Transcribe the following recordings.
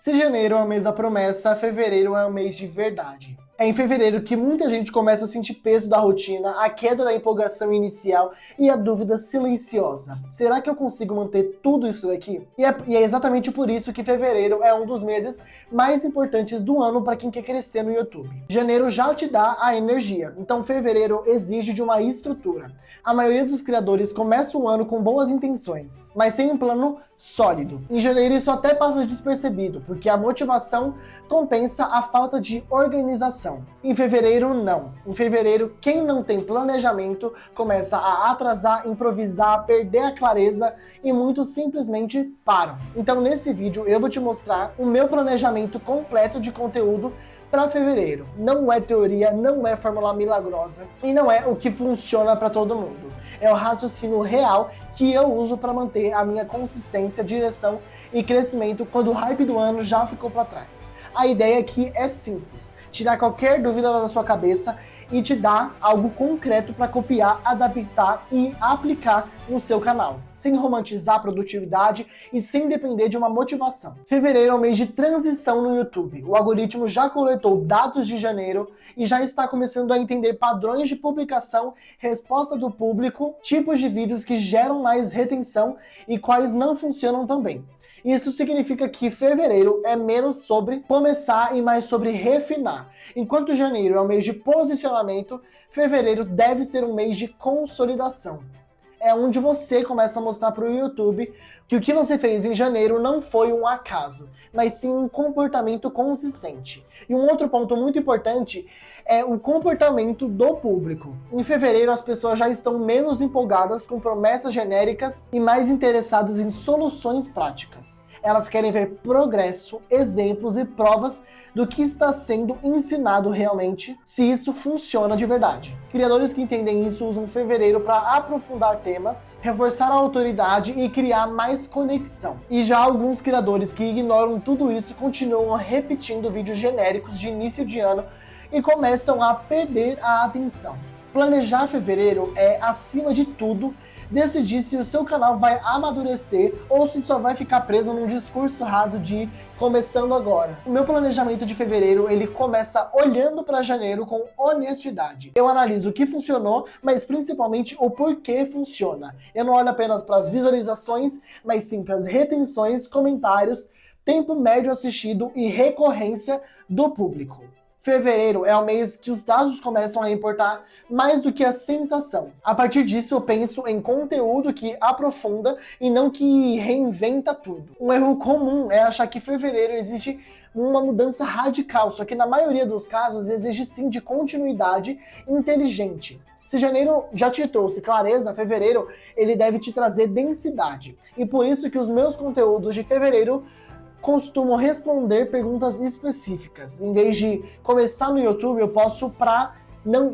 Se janeiro é o mês da promessa, fevereiro é o mês de verdade. É em fevereiro que muita gente começa a sentir peso da rotina, a queda da empolgação inicial e a dúvida silenciosa. Será que eu consigo manter tudo isso daqui? E é exatamente por isso que fevereiro é um dos meses mais importantes do ano para quem quer crescer no YouTube. Janeiro já te dá a energia, então fevereiro exige de uma estrutura. A maioria dos criadores começa o ano com boas intenções, mas sem um plano sólido. Em janeiro isso até passa despercebido, porque a motivação compensa a falta de organização. Em fevereiro, não. Em fevereiro, quem não tem planejamento começa a atrasar, improvisar, perder a clareza e muitos simplesmente param. Então nesse vídeo eu vou te mostrar o meu planejamento completo de conteúdo para fevereiro. Não é teoria, não é fórmula milagrosa e não é o que funciona para todo mundo. É o raciocínio real que eu uso para manter a minha consistência, direção e crescimento quando o hype do ano já ficou para trás. A ideia aqui é simples, tirar qualquer dúvida da sua cabeça e te dar algo concreto para copiar, adaptar e aplicar no seu canal, sem romantizar a produtividade e sem depender de uma motivação. Fevereiro é um mês de transição no YouTube. O algoritmo já coletou dados de janeiro e já está começando a entender padrões de publicação, resposta do público, tipos de vídeos que geram mais retenção e quais não funcionam tão bem. Isso significa que fevereiro é menos sobre começar e mais sobre refinar. Enquanto janeiro é um mês de posicionamento, fevereiro deve ser um mês de consolidação. É onde você começa a mostrar para o YouTube que o que você fez em janeiro não foi um acaso, mas sim um comportamento consistente. E um outro ponto muito importante é o comportamento do público. Em fevereiro as pessoas já estão menos empolgadas com promessas genéricas e mais interessadas em soluções práticas. Elas querem ver progresso, exemplos e provas do que está sendo ensinado realmente, se isso funciona de verdade. Criadores que entendem isso usam fevereiro para aprofundar temas, reforçar a autoridade e criar mais conexão. E já alguns criadores que ignoram tudo isso continuam repetindo vídeos genéricos de início de ano e começam a perder a atenção. Planejar fevereiro é, acima de tudo, decidir se o seu canal vai amadurecer ou se só vai ficar preso num discurso raso de começando agora. O meu planejamento de fevereiro, ele começa olhando para janeiro com honestidade. Eu analiso o que funcionou, mas principalmente o porquê funciona. Eu não olho apenas para as visualizações, mas sim para as retenções, comentários, tempo médio assistido e recorrência do público. Fevereiro é o mês que os dados começam a importar mais do que a sensação. A partir disso eu penso em conteúdo que aprofunda e não que reinventa tudo. Um erro comum é achar que fevereiro existe uma mudança radical, só que na maioria dos casos exige sim de continuidade inteligente. Se janeiro já te trouxe clareza, fevereiro ele deve te trazer densidade. E por isso que os meus conteúdos de fevereiro costumo responder perguntas específicas. Em vez de começar no YouTube, eu posso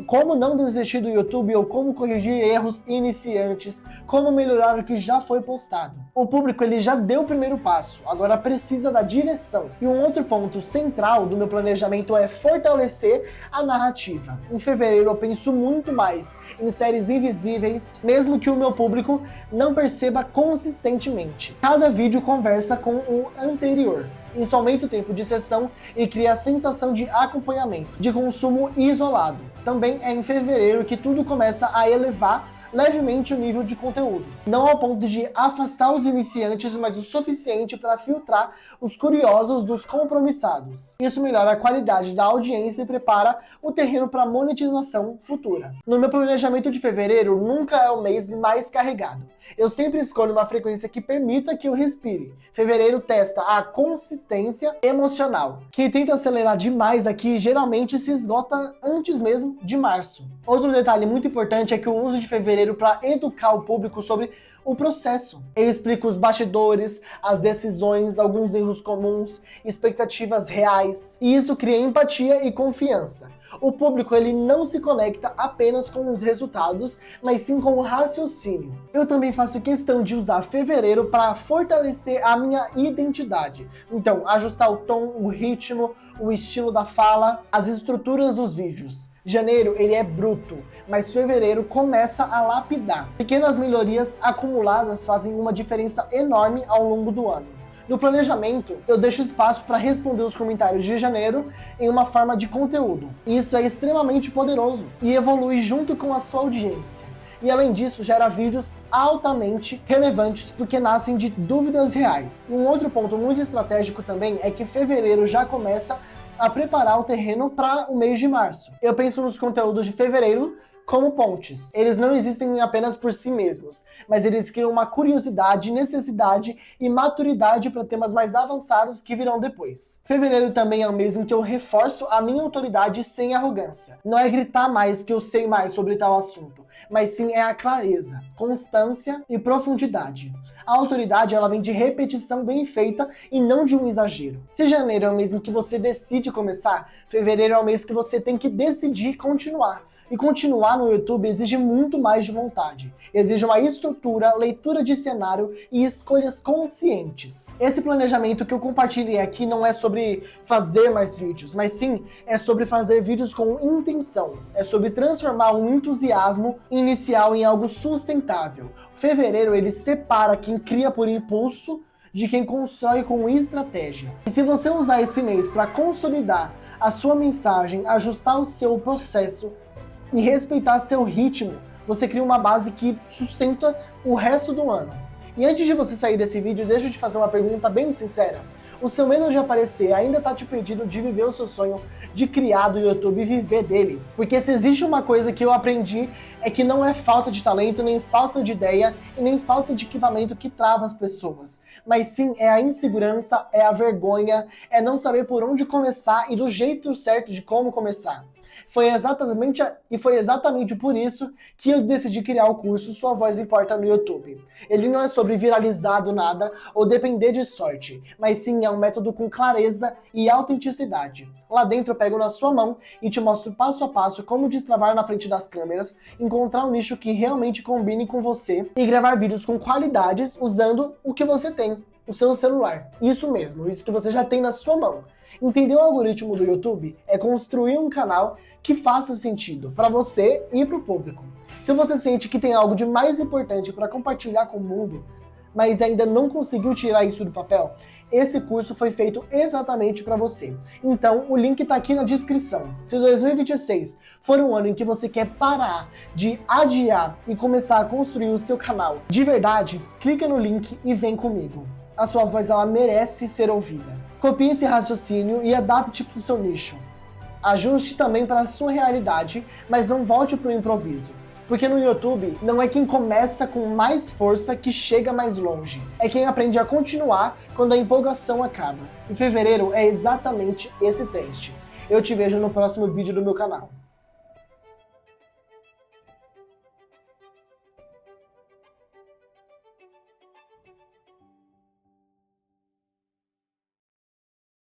como não desistir do YouTube ou como corrigir erros iniciantes, como melhorar o que já foi postado. O público ele já deu o primeiro passo, agora precisa da direção. E um outro ponto central do meu planejamento é fortalecer a narrativa. Em fevereiro eu penso muito mais em séries invisíveis, mesmo que o meu público não perceba consistentemente. Cada vídeo conversa com o anterior. Isso aumenta o tempo de sessão e cria a sensação de acompanhamento, de consumo isolado. Também é em fevereiro que tudo começa a elevar levemente o nível de conteúdo. Não ao ponto de afastar os iniciantes, mas o suficiente para filtrar os curiosos dos compromissados. Isso melhora a qualidade da audiência e prepara o terreno para monetização futura. No meu planejamento de fevereiro, nunca é o mês mais carregado. Eu sempre escolho uma frequência que permita que eu respire. Fevereiro testa a consistência emocional. Quem tenta acelerar demais aqui geralmente se esgota antes mesmo de março. Outro detalhe muito importante é que o uso de fevereiro para educar o público sobre o processo. Eu explico os bastidores, as decisões, alguns erros comuns, expectativas reais. E isso cria empatia e confiança. O público ele não se conecta apenas com os resultados, mas sim com o raciocínio. Eu também faço questão de usar fevereiro para fortalecer a minha identidade. Então, ajustar o tom, o ritmo, o estilo da fala, as estruturas dos vídeos. Janeiro ele é bruto, mas fevereiro começa a lapidar. Pequenas melhorias acumuladas fazem uma diferença enorme ao longo do ano. No planejamento, eu deixo espaço para responder os comentários de janeiro em uma forma de conteúdo. Isso é extremamente poderoso e evolui junto com a sua audiência. E além disso, gera vídeos altamente relevantes porque nascem de dúvidas reais. E um outro ponto muito estratégico também é que fevereiro já começa a preparar o terreno para o mês de março. Eu penso nos conteúdos de fevereiro como pontes. Eles não existem apenas por si mesmos, mas eles criam uma curiosidade, necessidade e maturidade para temas mais avançados que virão depois. Fevereiro também é um mês em que eu reforço a minha autoridade sem arrogância. Não é gritar mais que eu sei mais sobre tal assunto, mas sim é a clareza, constância e profundidade. A autoridade ela vem de repetição bem feita e não de um exagero. Se janeiro é o mês em que você decide começar, fevereiro é o mês que você tem que decidir continuar. E continuar no YouTube exige muito mais de vontade. Exige uma estrutura, leitura de cenário e escolhas conscientes. Esse planejamento que eu compartilhei aqui não é sobre fazer mais vídeos, mas sim é sobre fazer vídeos com intenção. É sobre transformar um entusiasmo inicial em algo sustentável. Fevereiro ele separa quem cria por impulso de quem constrói com estratégia. E se você usar esse mês para consolidar a sua mensagem, ajustar o seu processo, e respeitar seu ritmo, você cria uma base que sustenta o resto do ano. E antes de você sair desse vídeo, deixa eu te fazer uma pergunta bem sincera. O seu medo de aparecer ainda tá te impedindo de viver o seu sonho de criar do YouTube e viver dele? Porque se existe uma coisa que eu aprendi é que não é falta de talento, nem falta de ideia e nem falta de equipamento que trava as pessoas. Mas sim é a insegurança, é a vergonha, é não saber por onde começar e do jeito certo de como começar. Foi exatamente por isso que eu decidi criar o curso Sua Voz Importa no YouTube. Ele não é sobre viralizar do nada ou depender de sorte, mas sim é um método com clareza e autenticidade. Lá dentro eu pego na sua mão e te mostro passo a passo como destravar na frente das câmeras, encontrar um nicho que realmente combine com você e gravar vídeos com qualidades usando o que você tem, o seu celular. Isso mesmo, isso que você já tem na sua mão. Entender o algoritmo do YouTube é construir um canal que faça sentido para você e para o público. Se você sente que tem algo de mais importante para compartilhar com o mundo, mas ainda não conseguiu tirar isso do papel, esse curso foi feito exatamente para você. Então, o link está aqui na descrição. Se 2026 for um ano em que você quer parar de adiar e começar a construir o seu canal de verdade, clica no link e vem comigo. A sua voz ela merece ser ouvida. Copie esse raciocínio e adapte para o seu nicho. Ajuste também para a sua realidade, mas não volte para o improviso. Porque no YouTube, não é quem começa com mais força que chega mais longe. É quem aprende a continuar quando a empolgação acaba. E fevereiro é exatamente esse teste. Eu te vejo no próximo vídeo do meu canal.